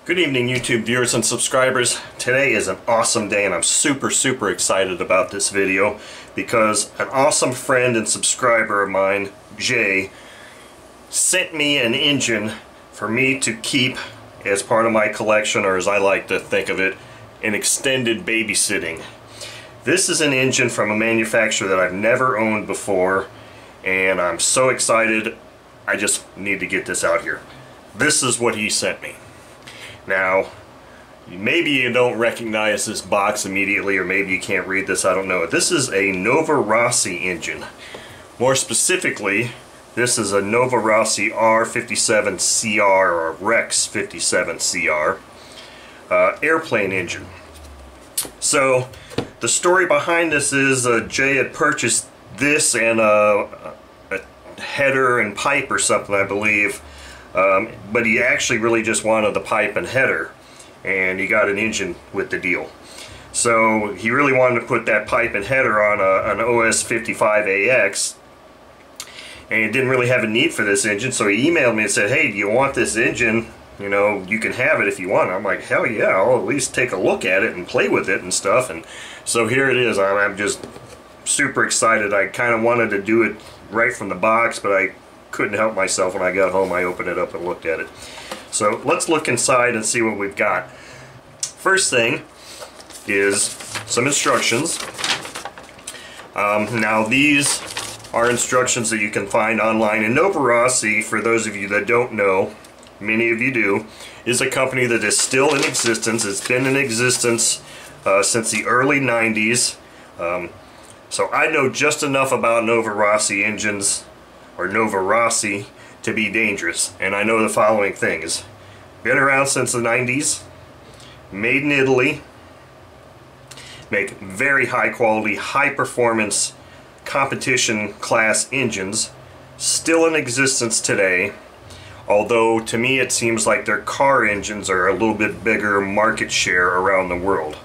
Good evening, YouTube viewers and subscribers. Today is an awesome day and I'm super excited about this video because an awesome friend and subscriber of mine, Jay, sent me an engine for me to keep as part of my collection, or as I like to think of it, an extended babysitting. This is an engine from a manufacturer that I've never owned before, and I'm so excited. I just need to get this out here. This is what he sent me. Now, maybe you don't recognize this box immediately, or maybe you can't read this, I don't know. This is a Novarossi engine. More specifically, this is a Novarossi R57CR, or Rex 57CR airplane engine. So, the story behind this is Jay had purchased this and a header and pipe or something, I believe. But he actually really just wanted the pipe and header, and he got an engine with the deal. So he really wanted to put that pipe and header on an OS55AX, and he didn't really have a need for this engine, so he emailed me and said, hey, do you want this engine? You know, you can have it if you want. I'm like, hell yeah, I'll at least take a look at it and play with it and stuff. And so here it is. I'm just super excited. I kind of wanted to do it right from the box, but I couldn't help myself. When I got home, I opened it up and looked at it. So let's look inside and see what we've got. First thing is some instructions. Now these are instructions that you can find online. And Novarossi, for those of you that don't know, many of you do, is a company that is still in existence. It's been in existence since the early 90s. So I know just enough about Novarossi engines, or Novarossi, to be dangerous. And I know the following things. Been around since the 90s, made in Italy, make very high quality, high performance competition class engines, still in existence today, although to me it seems like their car engines are a little bit bigger market share around the world.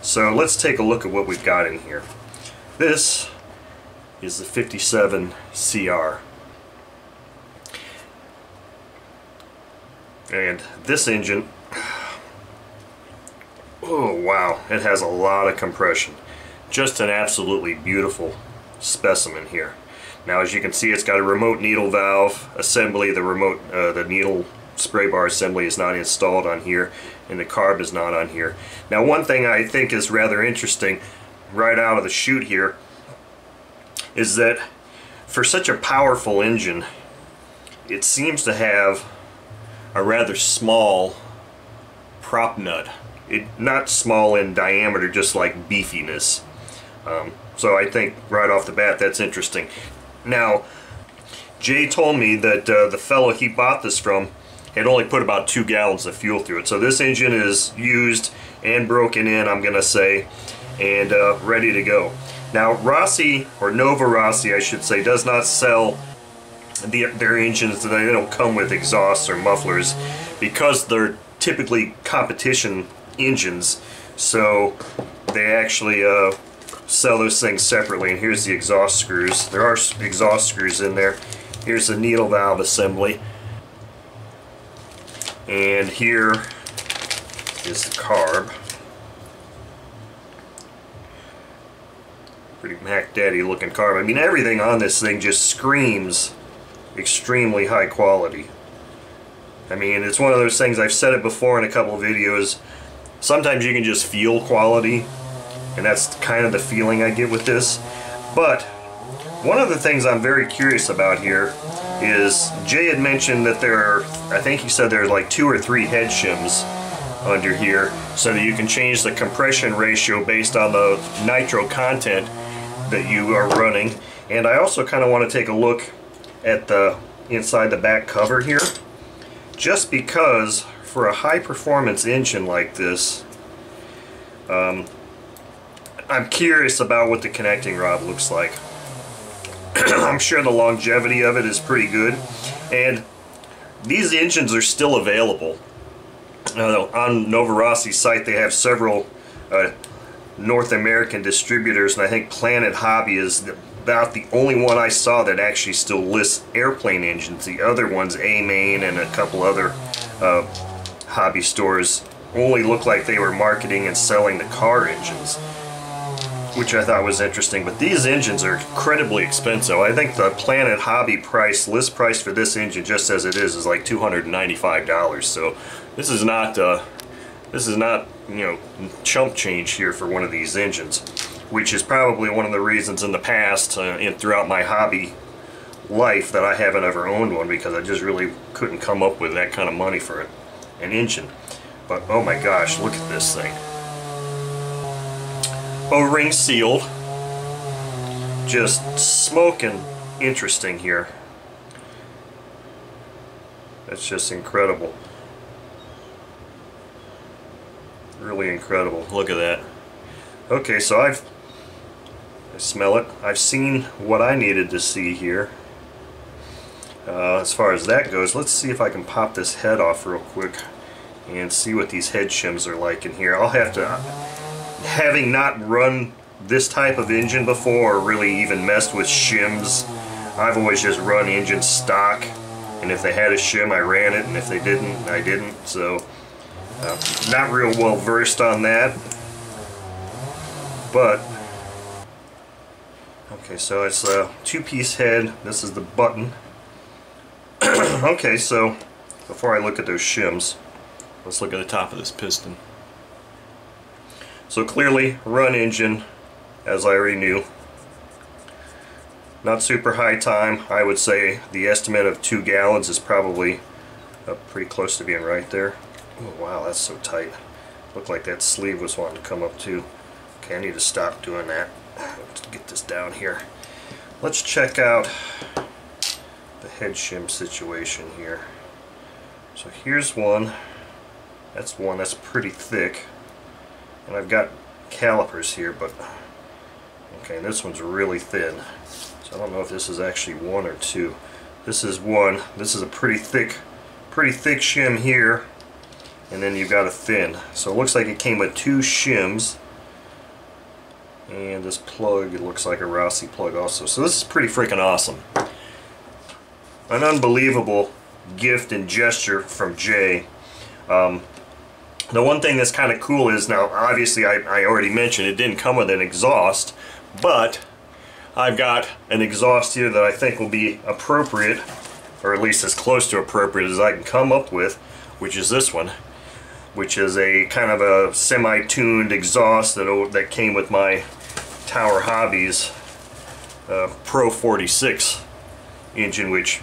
So let's take a look at what we've got in here. This is the 57CR. And this engine, oh wow, it has a lot of compression. Just an absolutely beautiful specimen here. Now as you can see, it's got a remote needle valve assembly. The needle spray bar assembly is not installed on here, and the carb is not on here. Now one thing I think is rather interesting right out of the chute here is that for such a powerful engine, it seems to have a rather small prop nut. Not small in diameter, just like beefiness. So I think right off the bat that's interesting. Now, Jay told me that the fellow he bought this from had only put about 2 gallons of fuel through it. So this engine is used and broken in, I'm gonna say, and ready to go. Now Rossi, or Novarossi I should say, does not sell their engines. They don't come with exhausts or mufflers because they're typically competition engines, so they actually sell those things separately. And here's the exhaust screws. There are exhaust screws in there. Here's the needle valve assembly, and here is the carb. Pretty Mac Daddy looking carb. I mean, everything on this thing just screams extremely high quality. I mean, it's one of those things, I've said it before in a couple of videos, sometimes you can just feel quality, and that's kind of the feeling I get with this. But one of the things I'm very curious about here is Jay had mentioned that there are, I think he said there's like 2 or 3 head shims under here, so that you can change the compression ratio based on the nitro content that you are running. And I also kind of want to take a look at the inside the back cover here, just because for a high performance engine like this, I'm curious about what the connecting rod looks like. I'm sure the longevity of it is pretty good, and these engines are still available. On Novarassi's site they have several North American distributors, and I think Planet Hobby is about the only one I saw that actually still lists airplane engines. The other ones, A-Main and a couple other hobby stores only looked like they were marketing and selling the car engines, which I thought was interesting. But these engines are incredibly expensive. I think the Planet Hobby price, list price for this engine, just as it is like $295. So this is not you know, chump change here for one of these engines, which is probably one of the reasons in the past and throughout my hobby life that I haven't ever owned one, because I just really couldn't come up with that kind of money for an engine. But oh my gosh, look at this thing. O-ring sealed, just smoking interesting here. That's just incredible. Really incredible. Look at that. Okay, so I smell it. I've seen what I needed to see here. As far as that goes, let's see if I can pop this head off real quick and see what these head shims are like in here. I'll have to, having not run this type of engine before or really even messed with shims, I've always just run engine stock, and if they had a shim I ran it, and if they didn't, I didn't. So not real well versed on that. But okay, so it's a two-piece head. This is the button. Okay, so before I look at those shims, let's look at the top of this piston. So clearly run engine, as I already knew. Not super high time. I would say the estimate of 2 gallons is probably pretty close to being right there. Oh wow, that's so tight. Looked like that sleeve was wanting to come up too. Okay, I need to stop doing that. Let's get this down here. Let's check out the head shim situation here. So here's one. That's one that's pretty thick. And I've got calipers here, but okay, this one's really thin. So I don't know if this is actually 1 or 2. This is 1. This is a pretty thick shim here. And then you've got a thin. So it looks like it came with 2 shims. And this plug, it looks like a Rossi plug also. So this is pretty freaking awesome. An unbelievable gift and gesture from Jay. The one thing that's kind of cool is, now obviously I already mentioned it didn't come with an exhaust, but I've got an exhaust here that I think will be appropriate, or at least as close to appropriate as I can come up with, which is this one, which is a kind of a semi-tuned exhaust that came with my Tower Hobbies Pro 46 engine, which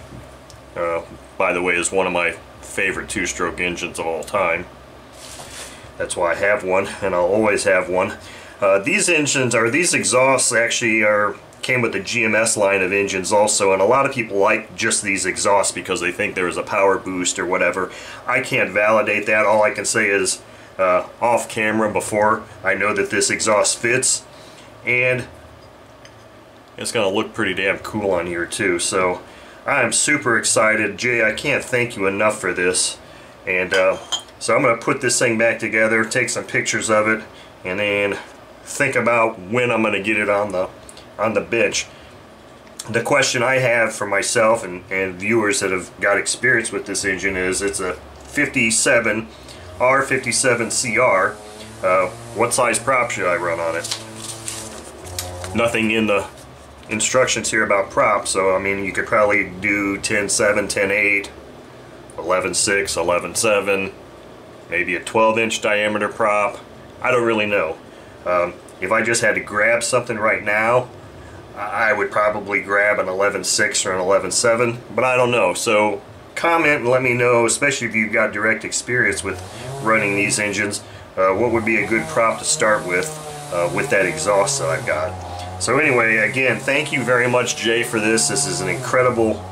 by the way is one of my favorite 2-stroke engines of all time. That's why I have one, and I'll always have one. These engines, or these exhausts, actually came with the GMS line of engines also, and a lot of people like just these exhausts because they think there's a power boost or whatever. I can't validate that. All I can say is off camera before I know that this exhaust fits, and it's gonna look pretty damn cool on here too. So I'm super excited. Jay, I can't thank you enough for this. And so I'm going to put this thing back together, take some pictures of it, and then think about when I'm going to get it on the bench. The question I have for myself and viewers that have got experience with this engine is, it's a R57CR. What size prop should I run on it? Nothing in the instructions here about props, so I mean you could probably do 10.7, 10.8, 11.6, 11.7, maybe a 12-inch diameter prop. I don't really know. If I just had to grab something right now, I would probably grab an 11.6 or an 11.7, but I don't know. So comment and let me know, especially if you've got direct experience with running these engines, what would be a good prop to start with that exhaust that I've got. So anyway, again, thank you very much, Jay, for this. This is an incredible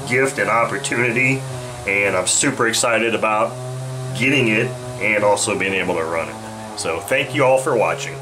gift and opportunity, and I'm super excited about getting it and also being able to run it. So thank you all for watching.